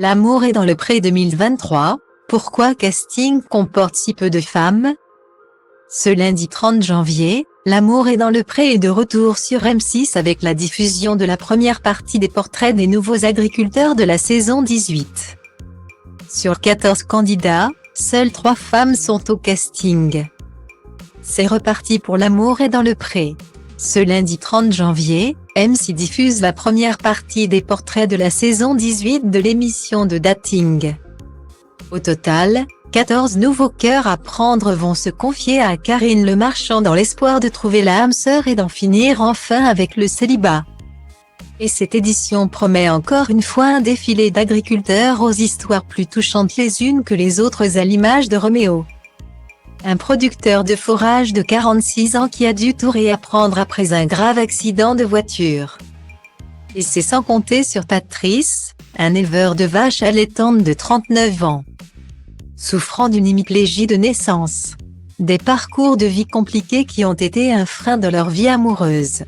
L'amour est dans le pré 2023, pourquoi casting comporte si peu de femmes? Ce lundi 30 janvier, L'amour est dans le pré est de retour sur M6 avec la diffusion de la première partie des portraits des nouveaux agriculteurs de la saison 18. Sur 14 candidats, seules 3 femmes sont au casting. C'est reparti pour L'amour est dans le pré. Ce lundi 30 janvier, M6 diffuse la première partie des portraits de la saison 18 de l'émission de dating. Au total, 14 nouveaux cœurs à prendre vont se confier à Karine Le Marchand dans l'espoir de trouver l'âme sœur et d'en finir enfin avec le célibat. Et cette édition promet encore une fois un défilé d'agriculteurs aux histoires plus touchantes les unes que les autres à l'image de Roméo. Un producteur de forage de 46 ans qui a dû tout réapprendre après un grave accident de voiture. Et c'est sans compter sur Patrice, un éleveur de vaches allaitantes de 39 ans. Souffrant d'une hémiplégie de naissance. Des parcours de vie compliqués qui ont été un frein dans leur vie amoureuse.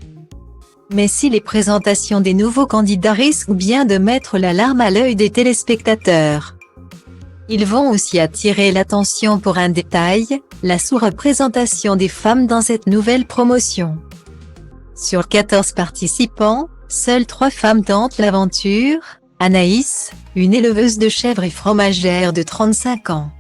Mais si les présentations des nouveaux candidats risquent bien de mettre la larme à l'œil des téléspectateurs, ils vont aussi attirer l'attention pour un détail, la sous-représentation des femmes dans cette nouvelle promotion. Sur 14 participants, seules 3 femmes tentent l'aventure, Anaïs, une éleveuse de chèvres et fromagère de 35 ans.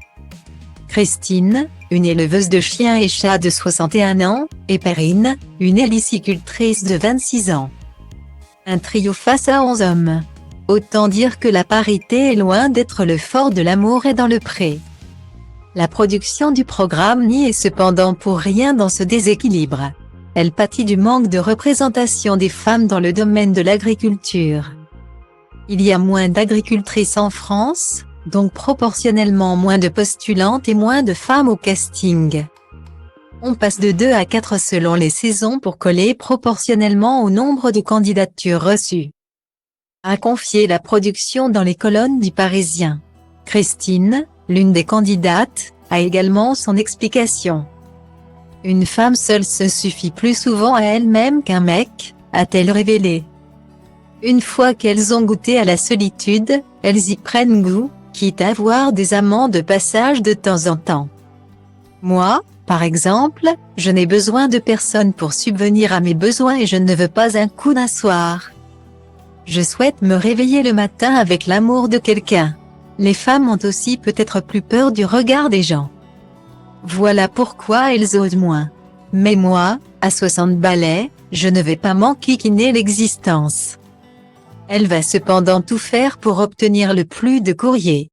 Christine, une éleveuse de chiens et chats de 61 ans, et Perrine, une hélicicultrice de 26 ans. Un trio face à 11 hommes. Autant dire que la parité est loin d'être le fort de L'amour est dans le pré. La production du programme n'y est cependant pour rien dans ce déséquilibre. Elle pâtit du manque de représentation des femmes dans le domaine de l'agriculture. Il y a moins d'agricultrices en France, donc proportionnellement moins de postulantes et moins de femmes au casting. On passe de 2 à 4 selon les saisons pour coller proportionnellement au nombre de candidatures reçues. A confié la production dans les colonnes du Parisien. Christine, l'une des candidates, a également son explication. Une femme seule se suffit plus souvent à elle-même qu'un mec, a-t-elle révélé. Une fois qu'elles ont goûté à la solitude, elles y prennent goût, quitte à avoir des amants de passage de temps en temps. Moi, par exemple, je n'ai besoin de personne pour subvenir à mes besoins et je ne veux pas un coup d'un soir. Je souhaite me réveiller le matin avec l'amour de quelqu'un. Les femmes ont aussi peut-être plus peur du regard des gens. Voilà pourquoi elles osent moins. Mais moi, à 60 balais, je ne vais pas m'enquiquiner l'existence. Elle va cependant tout faire pour obtenir le plus de courriers.